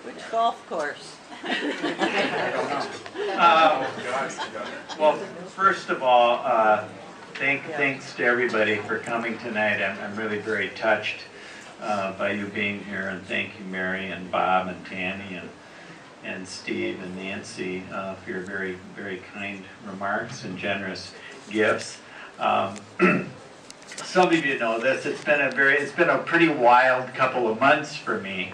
Which golf course? Well, first of all, thanks to everybody for coming tonight. I'm really very touched by you being here, and thank you, Mary and Bob and Tammy and Steve and Nancy for your very, very kind remarks and generous gifts. Some of you know this. It's been a pretty wild couple of months for me.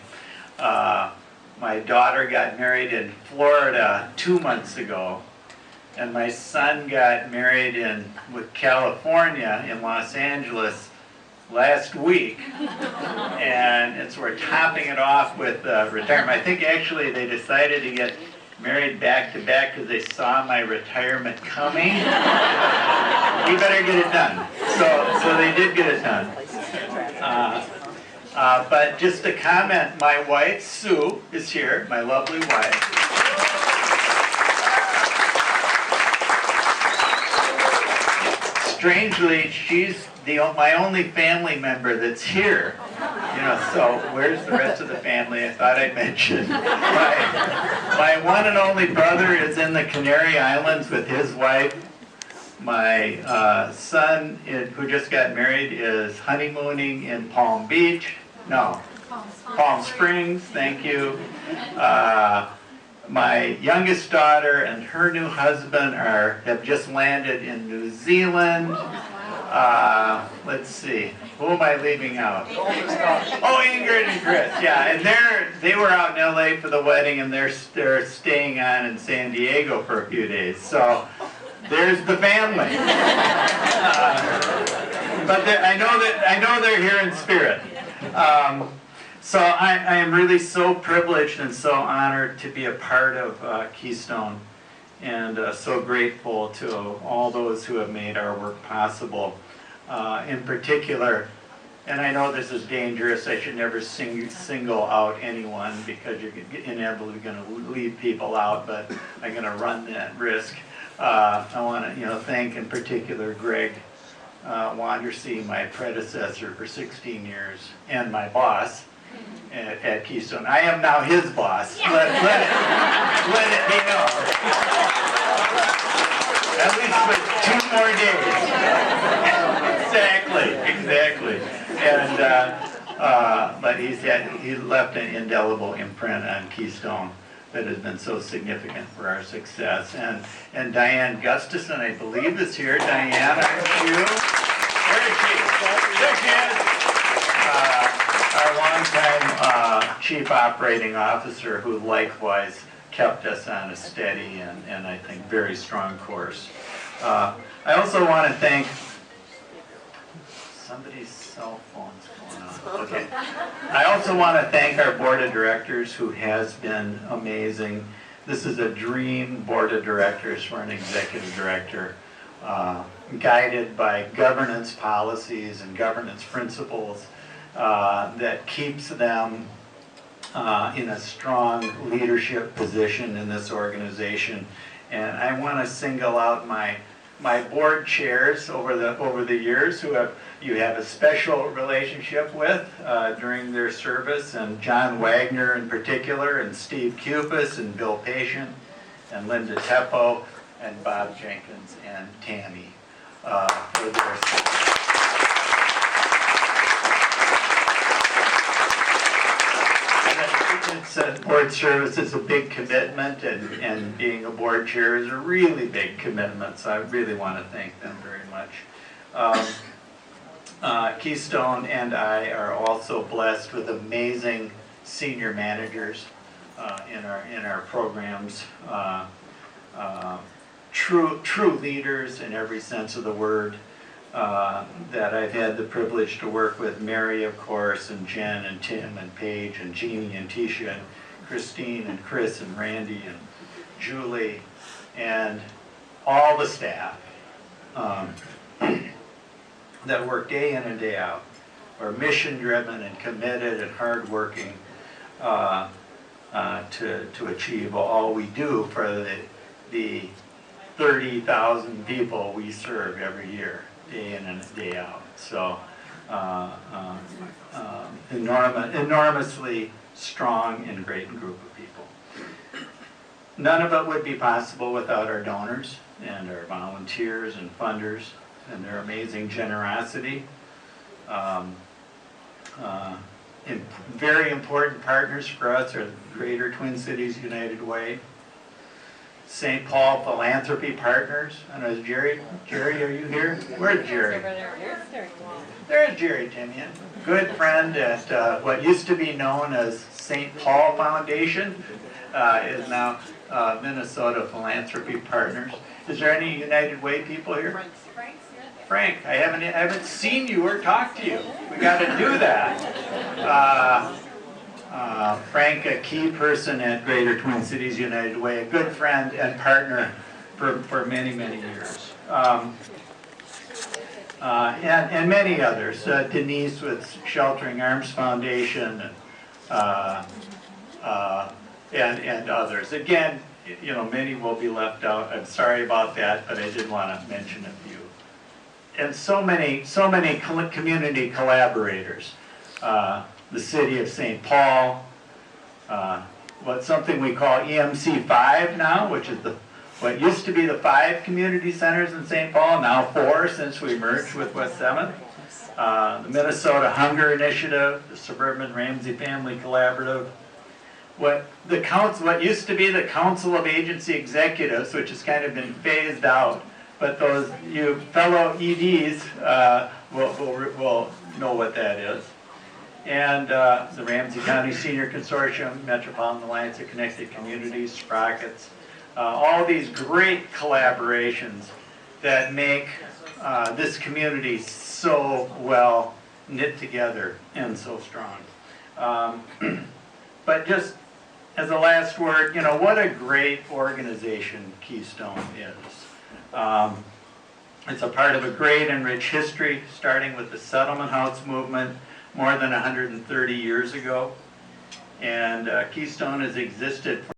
My daughter got married in Florida 2 months ago, and my son got married with California in Los Angeles last week, and so we're topping it off with retirement. I think actually they decided to get married back to back because they saw my retirement coming. We better get it done. So they did get it done. But just to comment, my wife Sue is here, my lovely wife. Strangely, she's my only family member that's here. You know, so where's the rest of the family? I thought I'd mention. My one and only brother is in the Canary Islands with his wife. My son, who just got married, is honeymooning in Palm Beach. No, Palm Springs, thank you. My youngest daughter and her new husband have just landed in New Zealand. Let's see, who am I leaving out? Oh, Ingrid and Chris, yeah, and they were out in LA for the wedding, and they're staying on in San Diego for a few days. So there's the family. But I know they're here in spirit. So I am really so privileged and so honored to be a part of Keystone, and so grateful to all those who have made our work possible. In particular, and I know this is dangerous, I should never single out anyone because you're inevitably going to leave people out, but I'm going to run that risk. I want to thank in particular Greg Wandersee, my predecessor for 16 years, and my boss at Keystone. I am now his boss. Let it be known. At least for 2 more days. Exactly. And but he left an indelible imprint on Keystone that has been so significant for our success. And Diane Gustafson, I believe, is here. Diane, aren't you? Where is she? There she is. Our longtime Chief Operating Officer, who likewise kept us on a steady and I think very strong course. I also want to thank somebody's cell phone's going on. Okay. I also want to thank our board of directors, who has been amazing. This is a dream board of directors for an executive director, guided by governance policies and governance principles that keeps them in a strong leadership position in this organization. And I want to single out my board chairs over the years who you have a special relationship with during their service, and John Wagner in particular, and Steve Cupis, and Bill Patient, and Linda Teppo, and Bob Jenkins, and Tammy for their service. It's a board service is a big commitment, and being a board chair is a really big commitment, so I really want to thank them very much. Keystone and I are also blessed with amazing senior managers in our programs, true leaders in every sense of the word. That I've had the privilege to work with Mary, of course, and Jen, and Tim, and Paige, and Jeannie, and Tisha, and Christine, and Chris, and Randy, and Julie, and all the staff that work day in and day out, are mission-driven and committed and hardworking to achieve all we do for the 30,000 people we serve every year, day in and day out. So enormously strong and great group of people. None of it would be possible without our donors and our volunteers and funders and their amazing generosity. And very important partners for us are Greater Twin Cities United Way, St. Paul Philanthropy Partners. I know, is Jerry, are you here? Where's Jerry? There's Jerry Timian, good friend at what used to be known as St. Paul Foundation, is now Minnesota Philanthropy Partners. Is there any United Way people here? Frank, I haven't seen you or talked to you. We got to do that. Frank, a key person at Greater Twin Cities United Way, a good friend and partner for many, many years. And many others. Denise with Sheltering Arms Foundation and others. Again, many will be left out. I'm sorry about that, but I did want to mention a few. And so many community collaborators. The city of St. Paul, something we call EMC 5 now, which is what used to be the 5 community centers in St. Paul, now 4 since we merged with West 7th. The Minnesota Hunger Initiative, the Suburban Ramsey Family Collaborative, what used to be the Council of Agency Executives, which has kind of been phased out. But you fellow EDs will know what that is. And the Ramsey County Senior Consortium, Metropolitan Alliance of Connected Communities, Sprockets, all these great collaborations that make this community so well knit together and so strong. But just as a last word, what a great organization Keystone is. It's a part of a great and rich history, starting with the settlement house movement more than 130 years ago. And Keystone has existed for